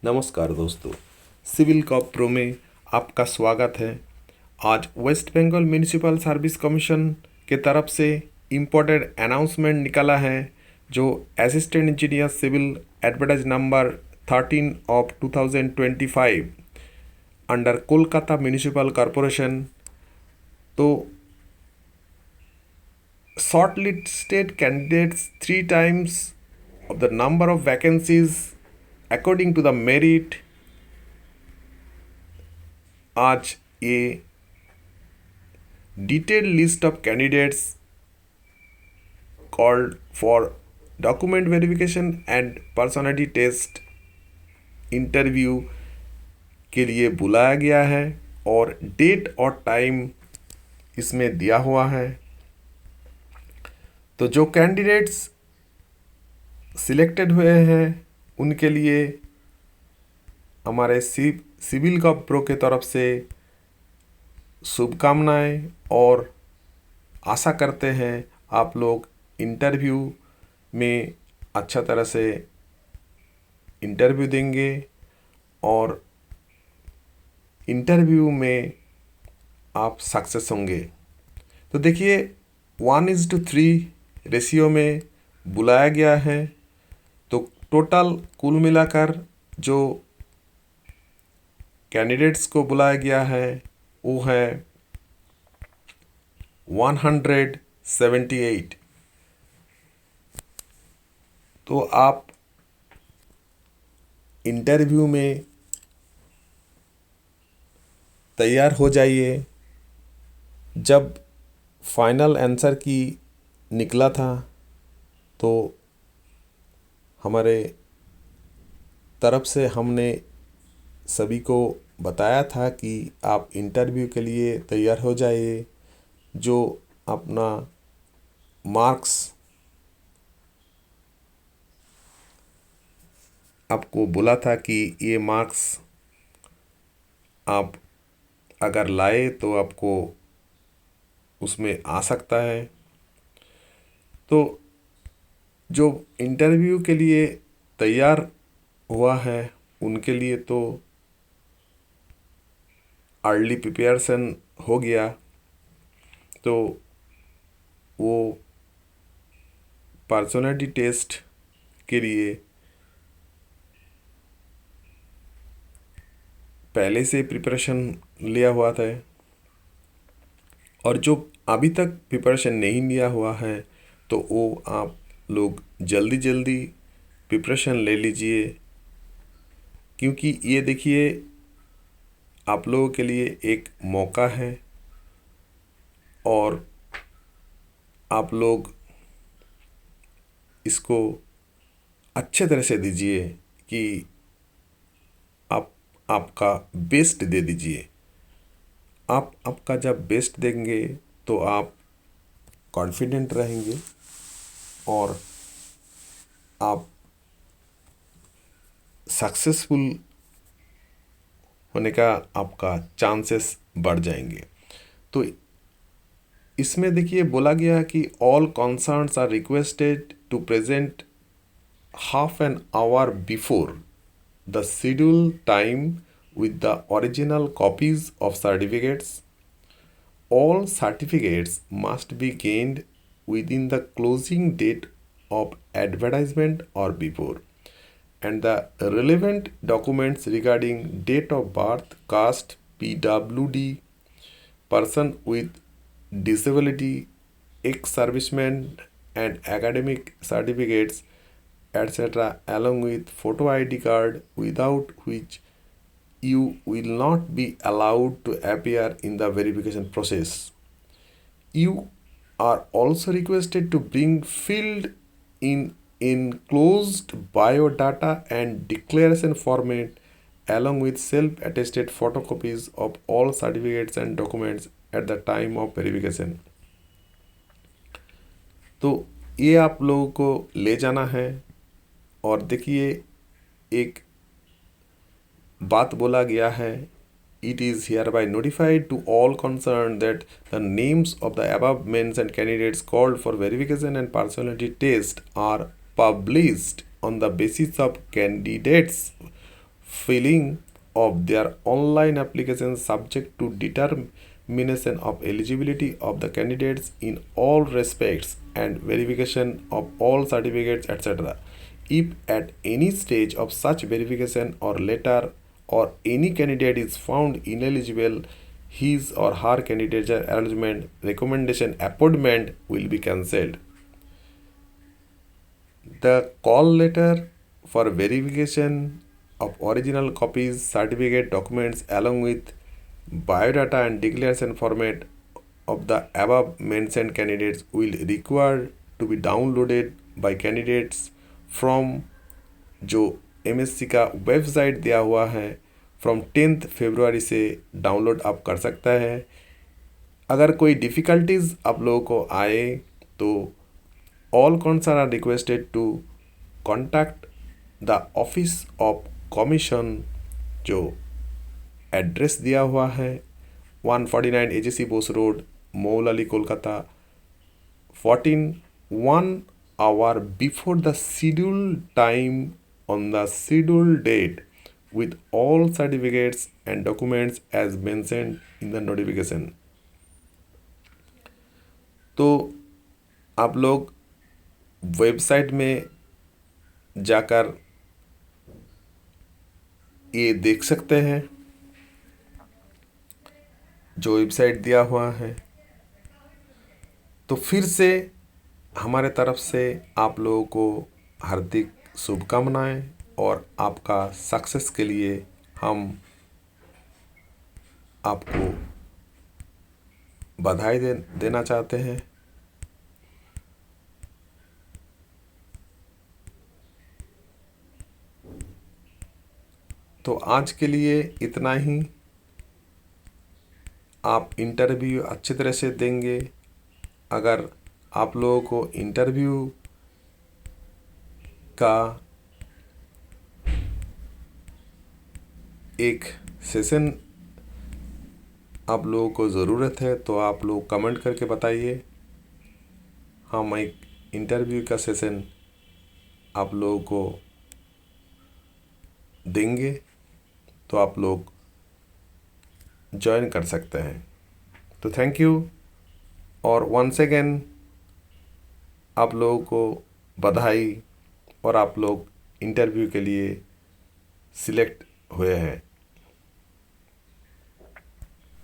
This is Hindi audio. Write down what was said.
नमस्कार दोस्तों, सिविल कॉप प्रो में आपका स्वागत है। आज West Bengal municipal service commission के तरफ से इम्पोर्टेंट अनाउंसमेंट निकाला है जो assistant engineer civil advertise number 13 of 2025 under Kolkata municipal corporation. तो shortlisted candidates 3 times of the number of vacancies according to the merit। आज ये detailed list of candidates called for document verification and personality test interview के लिए बुलाया गया है और डेट और टाइम इसमें दिया हुआ है। तो जो कैंडिडेट्स सिलेक्टेड हुए हैं उनके लिए हमारे सिविल का प्रो के तरफ से शुभकामनाएं और आशा करते हैं आप लोग इंटरव्यू में अच्छा तरह से इंटरव्यू देंगे और इंटरव्यू में आप सक्सेस होंगे। तो देखिए 1:3 रेशियो में बुलाया गया है। तो टोटल कुल मिलाकर जो कैंडिडेट्स को बुलाया गया है वो है 178। तो आप इंटरव्यू में तैयार हो जाइए। जब फाइनल आंसर की निकला था तो हमारे तरफ से हमने सभी को बताया था कि आप इंटरव्यू के लिए तैयार हो जाइए। जो अपना मार्क्स आपको बोला था कि ये मार्क्स आप अगर लाए तो आपको उसमें आ सकता है। तो जो इंटरव्यू के लिए तैयार हुआ है उनके लिए तो अर्ली प्रिपरेशन हो गया। तो वो पर्सनालिटी टेस्ट के लिए पहले से प्रिपरेशन लिया हुआ था और जो अभी तक प्रिपरेशन नहीं लिया हुआ है तो वो आप लोग जल्दी प्रिपरेशन ले लीजिए, क्योंकि ये देखिए आप लोगों के लिए एक मौका है और आप लोग इसको अच्छे तरह से दीजिए कि आप आपका बेस्ट दे दीजिए। आप आपका जब बेस्ट देंगे तो आप कॉन्फिडेंट रहेंगे और आप सक्सेसफुल होने का आपका चांसेस बढ़ जाएंगे। तो इसमें देखिए बोला गया कि all concerns are requested to present half an hour before the schedule time with the original copies of certificates. All certificates must be gained within the closing date of advertisement or before, and the relevant documents regarding date of birth, caste, PWD, person with disability, ex-servicemen, and academic certificates, etc., along with photo ID card, without which you will not be allowed to appear in the verification process. You are also requested to bring filled in enclosed biodata and declaration format along with self-attested photocopies of all certificates and documents at the time of verification. तो ये आप लोगों को ले जाना है और देखिए एक बात बोला गया है, it is hereby notified to all concerned that the names of the above mentioned candidates called for verification and personality test are published on the basis of candidates filling of their online applications subject to determination of eligibility of the candidates in all respects and verification of all certificates, etc. If at any stage of such verification or later or any candidate is found ineligible, his or her candidature arrangement recommendation appointment will be cancelled. The call letter for verification of original copies, certificate documents along with biodata and declaration format of the above mentioned candidates will require to be downloaded by candidates from जो MSC का वेबसाइट दिया हुआ है फ्रॉम 10th फरवरी से डाउनलोड आप कर सकता है। अगर कोई डिफ़िकल्टीज आप लोगों को आए तो all concerned are requested to contact the office of commission जो एड्रेस दिया हुआ है 149 AJC Bose road Moula Ali Kolkata 1 hour before the scheduled time on the scheduled date with all certificates and documents as mentioned in the notification। तो आप लोग वेबसाइट में जाकर ये देख सकते हैं जो वेबसाइट दिया हुआ है। तो फिर से हमारे तरफ से आप लोगों को हार्दिक शुभकामनाएं और आपका सक्सेस के लिए हम आपको बधाई देना चाहते हैं। तो आज के लिए इतना ही। आप इंटरव्यू अच्छी तरह से देंगे। अगर आप लोगों को इंटरव्यू का एक सेशन आप लोगों को ज़रूरत है तो आप लोग कमेंट करके बताइए। हम एक इंटरव्यू का सेशन आप लोगों को देंगे तो आप लोग ज्वाइन कर सकते हैं। तो थैंक यू और वंस अगेन आप लोगों को बधाई और आप लोग इंटरव्यू के लिए सिलेक्ट हुए हैं।